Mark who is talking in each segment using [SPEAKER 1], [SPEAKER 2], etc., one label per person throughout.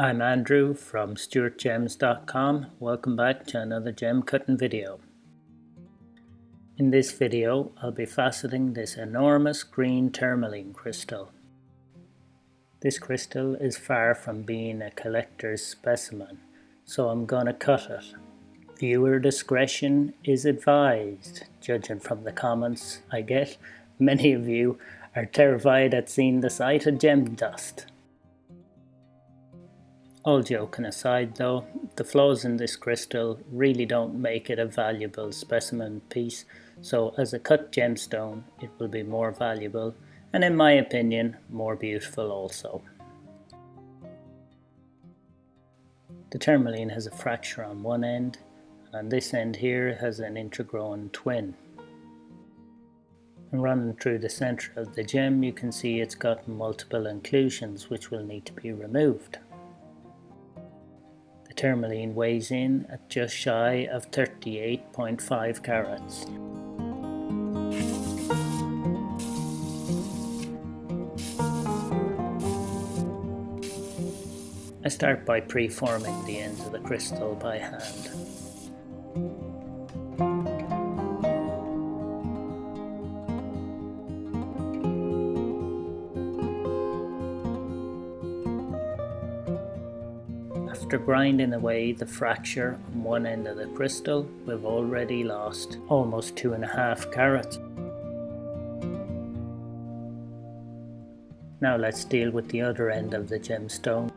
[SPEAKER 1] I'm Andrew from StuartGems.com. Welcome back to another gem cutting video. In this video, I'll be faceting this enormous green tourmaline crystal. This crystal is far from being a collector's specimen, so I'm gonna cut it. Viewer discretion is advised. Judging from the comments I get, many of you are terrified at seeing the sight of gem dust. All joking aside though, the flaws in this crystal really don't make it a valuable specimen piece, so as a cut gemstone it will be more valuable and, in my opinion, more beautiful also. The tourmaline has a fracture on one end, and on this end here it has an intergrown twin. And running through the centre of the gem you can see it's got multiple inclusions which will need to be removed. The tourmaline weighs in at just shy of 38.5 carats. I start by pre-forming the ends of the crystal by hand. After grinding away the fracture on one end of the crystal, we've already lost almost 2.5 carats. Now let's deal with the other end of the gemstone.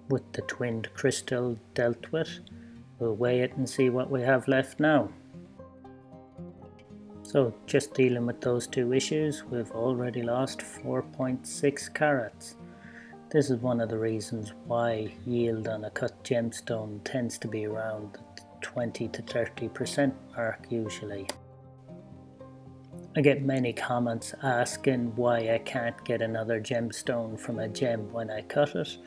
[SPEAKER 1] With the twinned crystal dealt with, we'll weigh it and see what we have left now. So just dealing with those two issues, we've already lost 4.6 carats. This is one of the reasons why yield on a cut gemstone tends to be around the 20 to 30% mark usually. I get many comments asking why I can't get another gemstone from a gem when I cut it,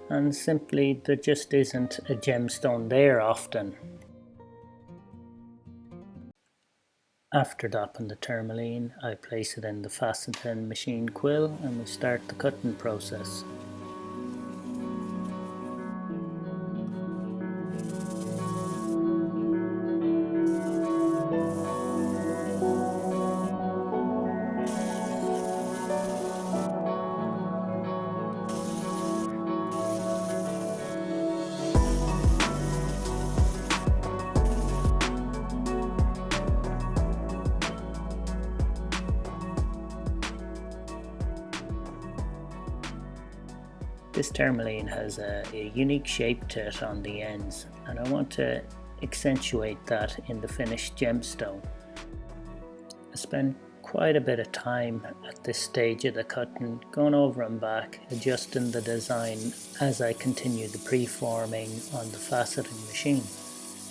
[SPEAKER 1] and simply there just isn't a gemstone there often. After dopping the tourmaline, I place it in the faceting machine quill and we start the cutting process. This tourmaline has a unique shape to it on the ends, and I want to accentuate that in the finished gemstone. I spent quite a bit of time at this stage of the cutting, going over and back, adjusting the design as I continue the preforming on the faceting machine.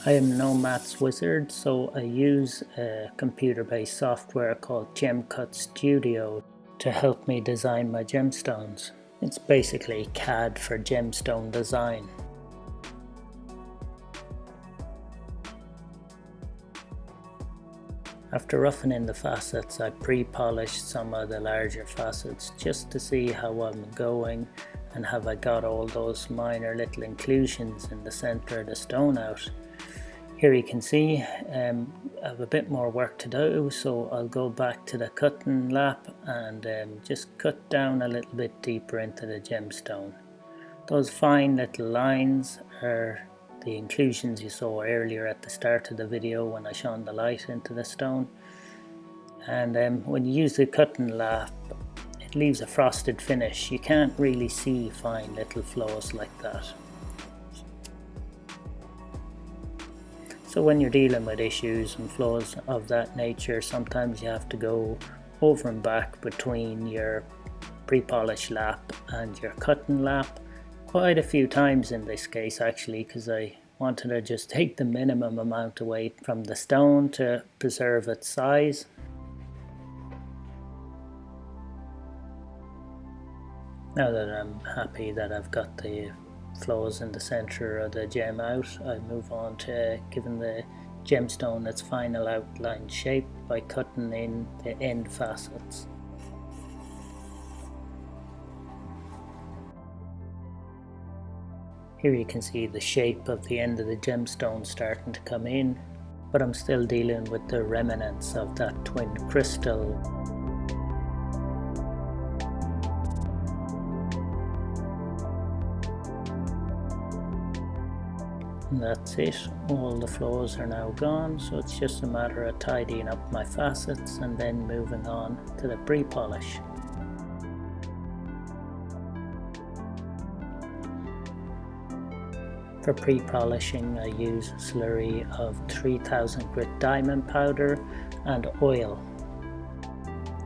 [SPEAKER 1] I am no maths wizard, so I use a computer-based software called GemCut Studio to help me design my gemstones. It's basically CAD for gemstone design. After roughing the facets, I pre-polished some of the larger facets just to see how I'm going and have I got all those minor little inclusions in the center of the stone out. Here you can see I have a bit more work to do, so I'll go back to the cutting lap and just cut down a little bit deeper into the gemstone. Those fine little lines are the inclusions you saw earlier at the start of the video when I shone the light into the stone. And when you use the cutting lap, it leaves a frosted finish. You can't really see fine little flaws like that. So when you're dealing with issues and flaws of that nature, sometimes you have to go over and back between your pre-polished lap and your cutting lap quite a few times in this case actually, because I wanted to just take the minimum amount of weight from the stone to preserve its size. Now that I'm happy that I've got the flows in the center of the gem out, I move on to giving the gemstone its final outline shape by cutting in the end facets. Here you can see the shape of the end of the gemstone starting to come in, but I'm still dealing with the remnants of that twin crystal. And that's it, all the flows are now gone, so it's just a matter of tidying up my facets and then moving on to the pre-polish. For pre-polishing I use a slurry of 3000 grit diamond powder and oil.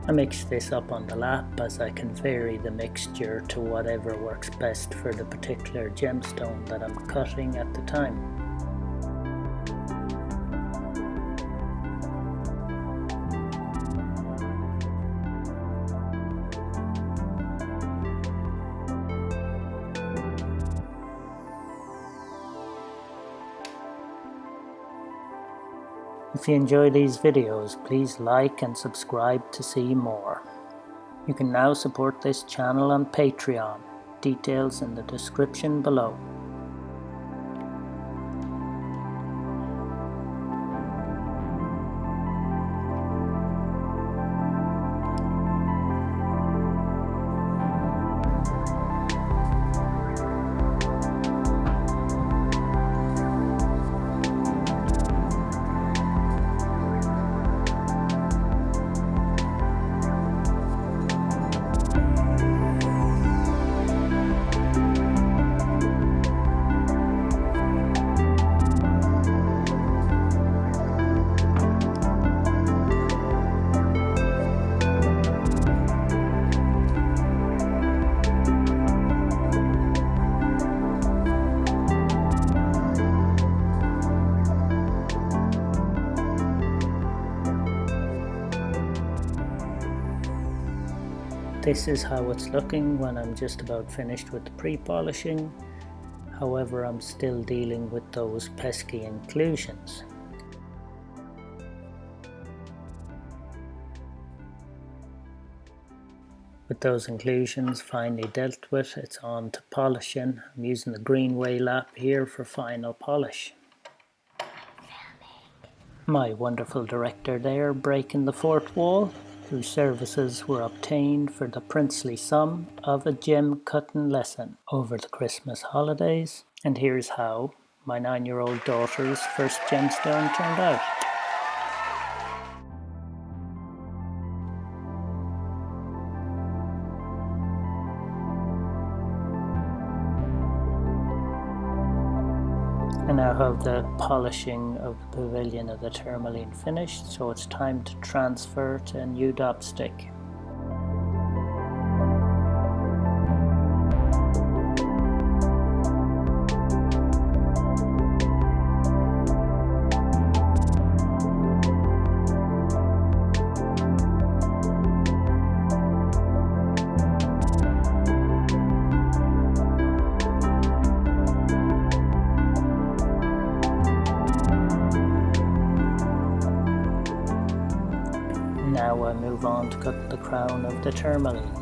[SPEAKER 1] I mix this up on the lap as I can vary the mixture to whatever works best for the particular gemstone that I'm cutting at the time. If you enjoy these videos, please like and subscribe to see more. You can now support this channel on Patreon, details in the description below. This is how it's looking when I'm just about finished with the pre-polishing. However, I'm still dealing with those pesky inclusions. With those inclusions finally dealt with, it's on to polishing. I'm using the Greenway lap here for final polish. My wonderful director there breaking the fourth wall, whose services were obtained for the princely sum of a gem cutting lesson over the Christmas holidays. And here's how my 9-year-old daughter's first gemstone turned out. I now have the polishing of the pavilion of the Tourmaline finished, so it's time to transfer to a new dopstick. Now I move on to cut the crown of the Tourmaline.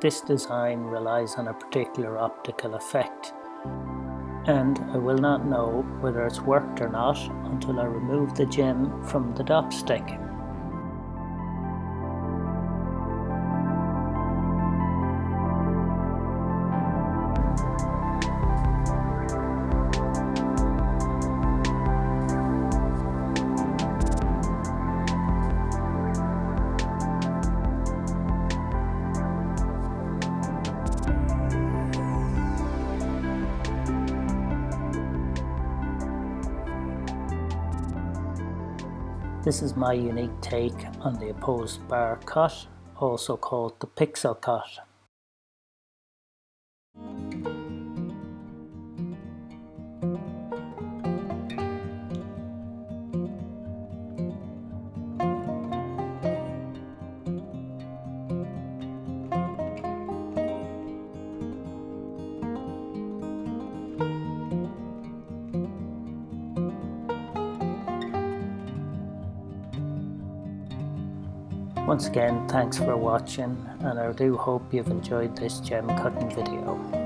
[SPEAKER 1] This design relies on a particular optical effect, and I will not know whether it's worked or not until I remove the gem from the dopstick. This is my unique take on the opposed bar cut, also called the pixel cut. Once again, thanks for watching, and I do hope you've enjoyed this gem cutting video.